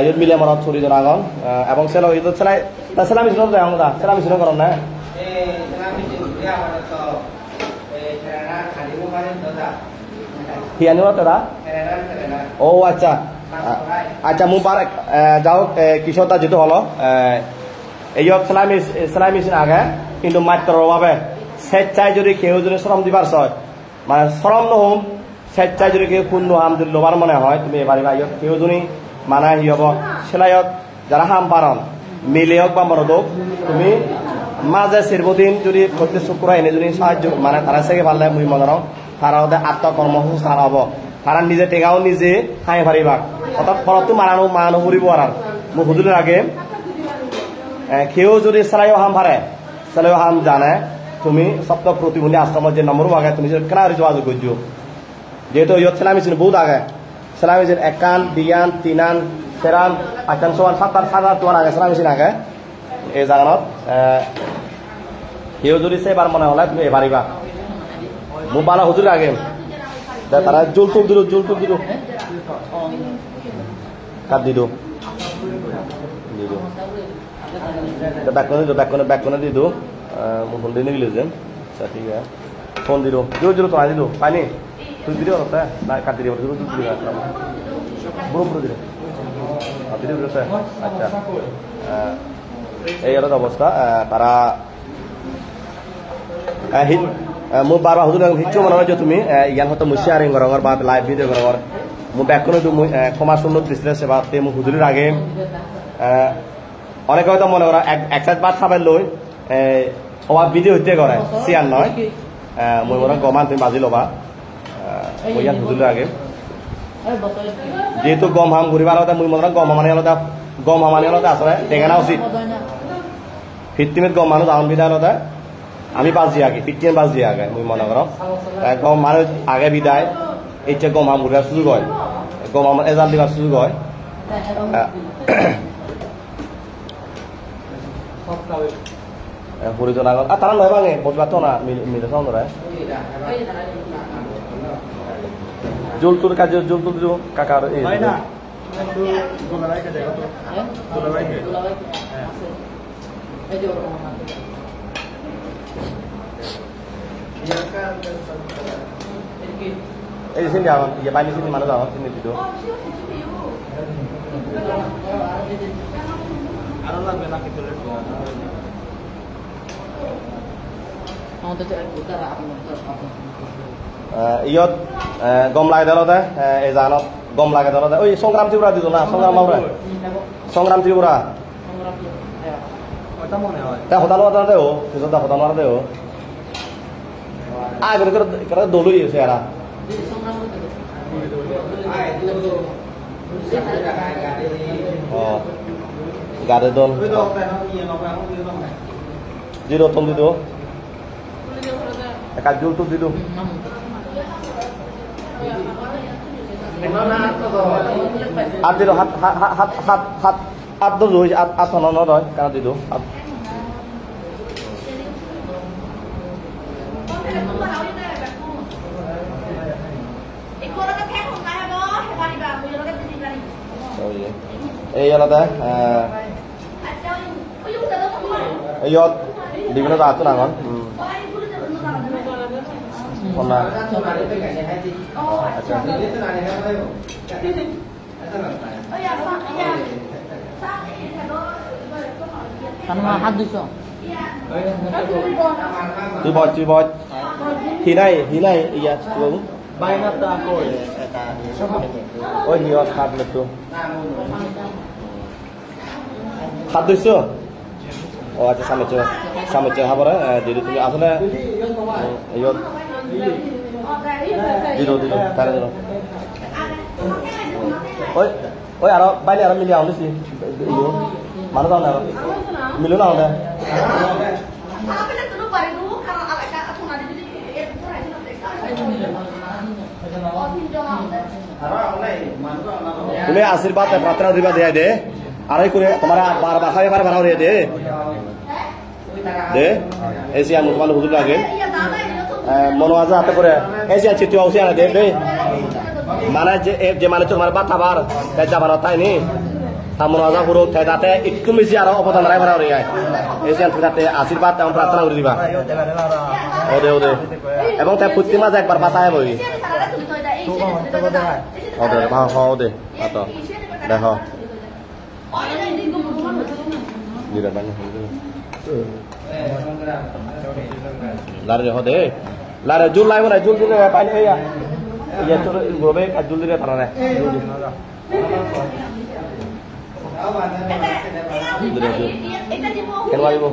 ইয়ত মিলে মনত হরিজন আগন এবং সেলা ইয়ত সেলা মিশন যায় আমরা সেলা মিশন করন না হিয়ানি তোরা ও আচ্ছা আচ্ছা মু পার যাও কিশোরটা যেটা হলো এইয়ত সেলাই মেশিন আগে কিন্তু মাত্রার অভাবে স্বেচ্ছায় যদি কেউ যদি শ্রম দিবার হয় মানে শ্রম নহম স্বেচ্ছায় যদি কেউ পূর্ণ হাম যদি লোবার মনে হয় তুমি এবারিবা ইয়ত কেউ যদি মানে হি হব সেলাইত যারা হাম পারন মিলে হোক বা মরদ হোক তুমি মাঝে চিরদিন যদি প্রত্যেক শুক্র এনে যদি সাহায্য মানে তারা সেগে ভাল লাগে মুই মনে তারা ওদের আত্মকর্মসংস্থান হব তারা নিজে টেকাও নিজে খাই পারিবা অর্থাৎ ফলতো মানো ফুরিব আর মোক হুজুরের আগে কেউ যদি সেলাইও হাম পারে সেলাইও হাম জানে তুমি সপ্তাহ প্রতিবন্ধী আশ্রমের যে নম্বর আগে তুমি কেনা যোগাযোগ করছো যেহেতু ইয়ত সেলাই মেশিন বহুত আগে সেলাই মেশিন একান দিয়ান তিনান সেরান পাঁচান সোয়ান সাত তোমার আগে সেলাই মেশিন আগে এই জাগানত কেউ যদি সেবার মনে হলে তুমি এবারিবা মোক বালা হুজুর আগে তারা জুল তুল দিল কাট দিল ব্যাকনে দি দো ফোন দিয়ে নিয়ে গেলেন আচ্ছা ঠিক আছে ফোন দিল জোর তো দিল পাইনি তুই দিল না কাটি দিব পুরো দিল ভিডিও আছে আচ্ছা এই হলো অবস্থা তারা মোৰ বাৰবাৰ হুজুৰ হিচ্ছু মনত যে তুমি ইয়ান হয়তো মই শ্বেয়াৰিং কৰঙৰ বা লাইভ ভিডিঅ' কৰঙৰ মোৰ বেকখনো মই ক্ষমা সুন্দর দিছিলে সেবাতে মোক হুজুরির আগে অনেকে হয়তো মনে করা এক সাইড ভাত খাবার লৈ অভাব ভিডিও হইতে করে সিয়ার নয় মই মনে গমান তুমি বাজি লবা মই ইয়ান হুজুরির আগে যেহেতু গম হাম ঘুরিবার হতে মই মনে গম হামানি হলতে আসলে টেঙানা উচিত 15 মিনিট গম মানুষ আউন বিদায় হলতে আমি বাজি আগে 15 বাজি আগে মই মনে করো গম মানুষ আগে বিদায় এইটা গম হাম ঘুরিবার সুযোগ হয় গম হাম এজাল দিবার সুযোগ হয় হরিজন আগত তারা নয় ভাঙে বসবার তো না মিলে সন্ধ্যা জলতুর কাজে জলতুর দিও কাকার এই না একটু গোলারাই কাজে কত গোলারাই এই যে এই সিন যাও ইয়া বাইনি সিন মানে যাও সিন দিও আর লাগবে না কি তোলে ইয়ত গম লাগে দলতে এই জানত গম লাগে দলতে ওই সংগ্রাম ত্রিপুরা দিত না সংগ্রাম মাউরা সংগ্রাম ত্রিপুরা ওটা মনে হয় তা হতানো দলতে ও কিন্তু হতানো দলতে ও আগে করে দলই আছে এরা ও গাড়ি দল জিরো তুমি দিতো একা জুল তো দিলো আর দিলো হাত হাত হাত হাত হাত দো রই হাত ন রয় কানা দিলো এই আলাদা এইয়ত বিভিন্ন জাত নাগন তুই বল হিনাই ইয়া তুই বাইনা তা কই এটা ওই নিয়ত খাট লতো খাট দিছো ও আচ্ছা সামনে হাবরে দিদি তুমি আসলে ইয়ত দিলো তারে দিলো ওই আর বাইলে আর মিলি আউলিছি ইয়ো মানু দাও না মিলো না ওটা তুমি আশীর্বাদ প্রার্থনা দিবা দেয়া দে আর করে তোমার বারবার খাবে বারবার বাড়াও দে দে এসে আমি তোমার হুজুর লাগে মনোয়াজা হাতে করে এসে আছে তুই ওসে আনা দে দে মানে যে মানে তোমার বাত আবার যাবার তাই নি তা মনোয়াজা পুরো তাতে একটু বেশি আর অবদান রাই বাড়াও রে এসে তুমি তাতে আশীর্বাদ এবং প্রার্থনা করে দিবা ওদে এবং তাই প্রতি মাসে একবার বাতায় বই ওদে ভাও হাও দে আতো দেখো দিরা বানি লারে হদে লারে জুল লাই বনা জুল দিলে পাইলে ইয়া ইয়া চলো গোবে আর জুল দিলে পারা না কেনওয়ারিবো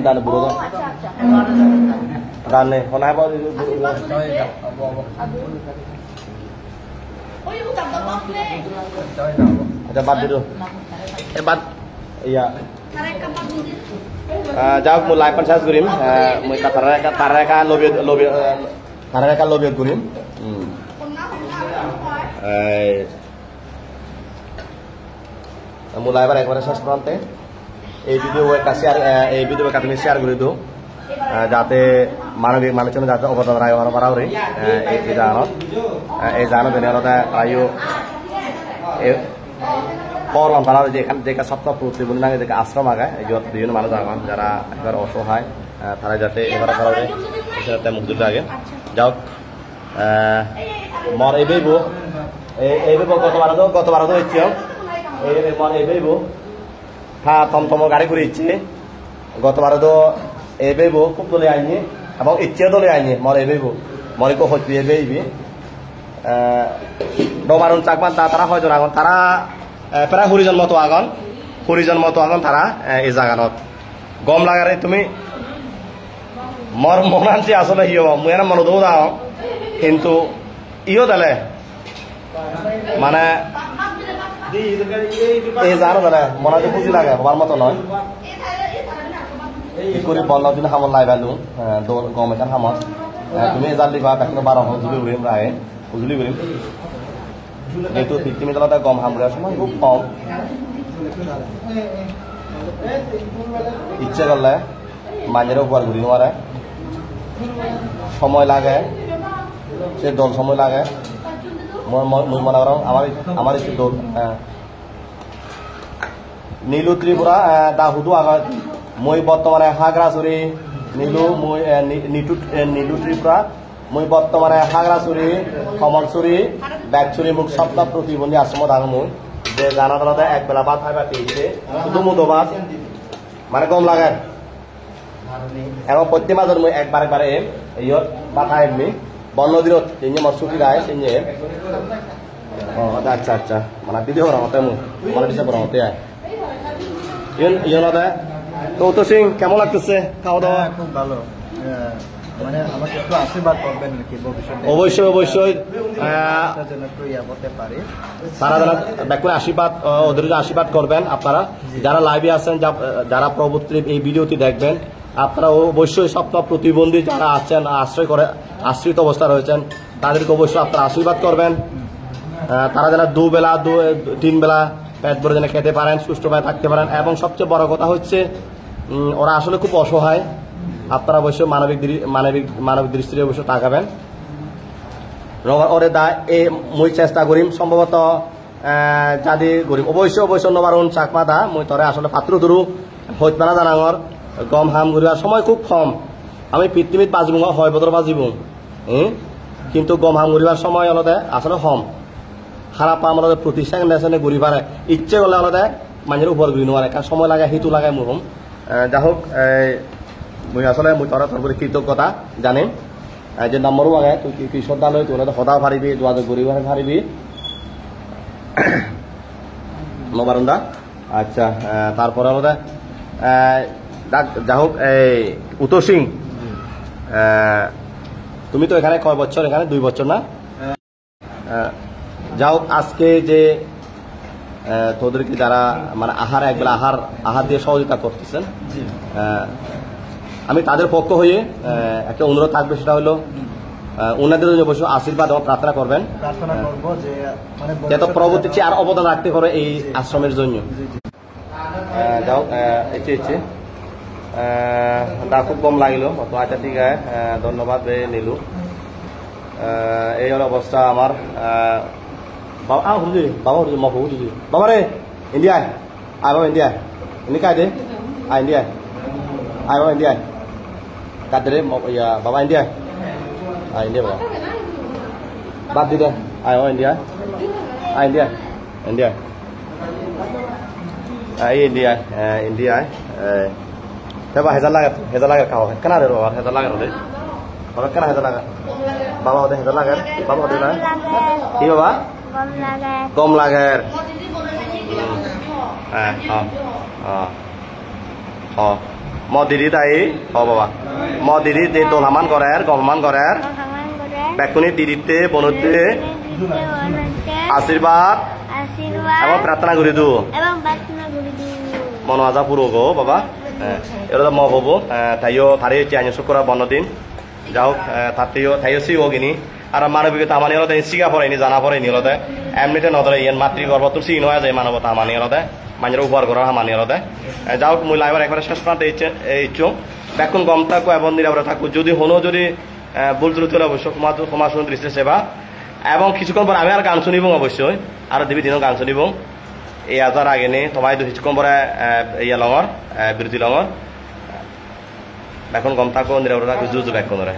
দানে বুড়ো দানে হনাই পাও এটা বাদ দিলো এ বাদ ইয়া যাওক মই লাইভ পঞ্চায়ত কৰিম মই তাৰেকা লবিয়ত কৰিম মোৰ লাইভৰ একবাৰে শেষ প্ৰান্তে এই ভিডিও তুমি শেয়ার করে দিও যাতে মানবিক মানুষজন যাতে অবদান রায় পারা রে এই জানো দিনে আয়ু পরম পারা যেখানে যে সপ্তাহ প্রতিবন্ধী নাগে যে আশ্রম আগায় বিভিন্ন মানুষ আগান যারা এবার অসহায় তারা যাতে এবার পারা রে সেটা মুখ দুটো আগে যাও মর এই বইব এই গতবার তো ইচ্ছে এই বেব হ্যাঁ টমটম গাড়ি করে ইচ্ছে গতবার তো এই বেব খুব দলে আইনি এবং ইচ্ছে দলে আইনি মর এই বেব মরিকো হচ্ছে এই বেবি ডমারুন চাকমান তারা হয়তো আগন তারা প্রায় হরিজন মতো আগন তারা এই জায়গানত গম লাগারে তুমি মর মনানছি আসলে ইয়ে মুই এনে মনে দৌ দাও কিন্তু ইও দেলে মানে এই জানো দাদা মনে যে বুঝি লাগে হবার মতো নয় ই করে বন্ধ দিন হামল লাই বেলু গম এখান হামল তুমি এজাল দিবা এখন 12 জুলি উড়িম রায় বুঝলি করিম যেহেতু পিতৃমি তলাতে গম হামুড়ার সময় খুব কম ইচ্ছে করলে মাঝের উপর ঘুরি নোয়ারে সময় লাগে সে দল সময় লাগে মুই মনে করো আমার একটু দল নীলু ত্রিপুরা দাহুদু আগার মই বর্তমানে হাগড়াছড়ি নীলু ত্রিপুরা মই বর্তমানে হাগড়াছড়ি কমলছড়ি ব্যাগছড়ি মুখ সপ্তাহ প্রতিবন্ধী আশ্রমত আঙ মই যে জানা দালাতে একবেলা ভাত খাইবা পেয়েছে শুধু মুদো ভাত মানে গম লাগে এবং প্রতি মাঝের মই একবার এম ইয়ত ভাত খাইমি বন্ধ দিনত তিনি মর ছুটি গায় তিনি আচ্ছা আচ্ছা মানে দিদি হরমতে মই মানে দিছে হরমতে আয় ইয়নতে তো তো সিং কেমন লাগতেছে খাওয়া দাওয়া খুব ভালো মানে আমাকে একটু আশীর্বাদ করবেন নাকি ভবিষ্যতে অবশ্যই যেন একটু ইয়া করতে পারি তারা যারা ব্যাকুল আশীর্বাদ ওদের আশীর্বাদ করবেন আপনারা যারা লাইভে আছেন যারা পরবর্তী এই ভিডিওটি দেখবেন আপনারা অবশ্যই সপ্তাহ প্রতিবন্ধী যারা আছেন আশ্রিত অবস্থা রয়েছেন তাদেরকে অবশ্যই আপনারা আশীর্বাদ করবেন তারা যেন দুবেলা 3 বেলা পেট ভরে যেন খেতে পারেন সুষ্ঠুভাবে থাকতে পারেন এবং সবচেয়ে বড় কথা হচ্ছে ওরা আসলে খুব অসহায় আপনারা অবশ্যই মানবিক দৃষ্টিতে অবশ্যই তাকাবেন ওরে দা এই মই চেষ্টা করিম সম্ভবত যাদি করিম অবশ্যই নবারুন চাকমা দা মই তরে আসলে পাত্র ধরু হইতমানা জানাঙর গম হাম ঘুরিবার সময় খুব কম আমি পৃথিবীত বাজিব হয় বছর বাজিব কিন্তু গম হাম ঘুরিবার সময় অলতে আসলে কম খারাপ পাম অলতে প্রতিষ্ঠান নেশনে ঘুরি পারে ইচ্ছে করলে অলতে মানুষের উপর ঘুরি নোয়ারে কারণ সময় লাগে হিতু লাগে মুহম যা হোক মই আসলে মই তোর তোর কৃতজ্ঞতা জানিম যে নম্বরও আগে তুই কি শ্রদ্ধা লই তুই সদাও পারিবি যোগাযোগ করিব পারিবি নবারুন্দা আচ্ছা তারপরে আমাদের যা হোক এই উত্তর সিং তুমি তো এখানে কয় বছর এখানে 2 বছর না যা হোক আজকে যে তোদেরকে যারা মানে একবেলা আহার দিয়ে সহযোগিতা করতেছেন আমি তাদের পক্ষ হয়ে একটা অনুরোধ থাকবে সেটা হলো ওনাদের জন্য অবশ্যই আশীর্বাদ এবং প্রার্থনা করবেন যাতে পরবর্তী আর অবদান রাখতে পারে এই আশ্রমের জন্য যাও ইচ্ছে দা খুব কম লাগিল আচ্ছা ঠিক আছে ধন্যবাদ নীলু এই হল অবস্থা আমার বাবা হুজুরি বাবা রে ইন্ডিয়ায় আয় বাবা ইন্ডিয়ায় ইনি কায় দে আয় ইন্ডিয়ায় আয় বাবা ইন্ডিয়ায় কাটে রে বাবা ইন্ডিয়ায় আয় ইন্ডিয়া বাবা বাদ দি দে আয় বাবা ইন্ডিয়ায় আয় ইন্ডিয়ায় ইন্ডিয়ায় Coba hezal lagar kau. Kena ada orang hezal lagar oleh. Orang kena hezal lagar. Bawa ada hezal lagar. Bawa ada mana? Iya bawa? Gom lagar. Mau diri tadi, bawa. Mau diri di dolaman korer, goman korer. Bekuni diri te, bonute. Asyirwad. Emang pratana guri du. Mono aja puro go, baba. এরা ম হবো তাইও তারে আইন শুক্রবার বন্ধ দিন যা হোক তাইও সি হোগিনি আর মানবিকতা আমানি হলতে শিখা পড়াইনি জানা পড়াইনি হলতে এমনিতে নদরে ইয়ান মাতৃগর্ভ তো সিন হয়ে যায় মানবতা আমানি হলতে মানুষের উপর করা হামানি হলতে যা হোক মুই লাইবার একবারে শেষ প্রান্তে ইচ্ছুক বেকুন গম থাকো এবং নিরাপদে থাকো যদি হনো যদি ভুল ত্রুটি হলে অবশ্যই ক্ষমা শুনে দৃষ্টি সেবা এবং কিছুক্ষণ পর আমি আর গান শুনিব অবশ্যই আর দেবী দিনও গান শুনিব এই আজার আগে নেই তোমায় কিছুক্ষণ পরে ইয়া লঙর বিরতি লঙর এখন গম থাকো নিরাপদে থাকো জুজু ব্যাক করে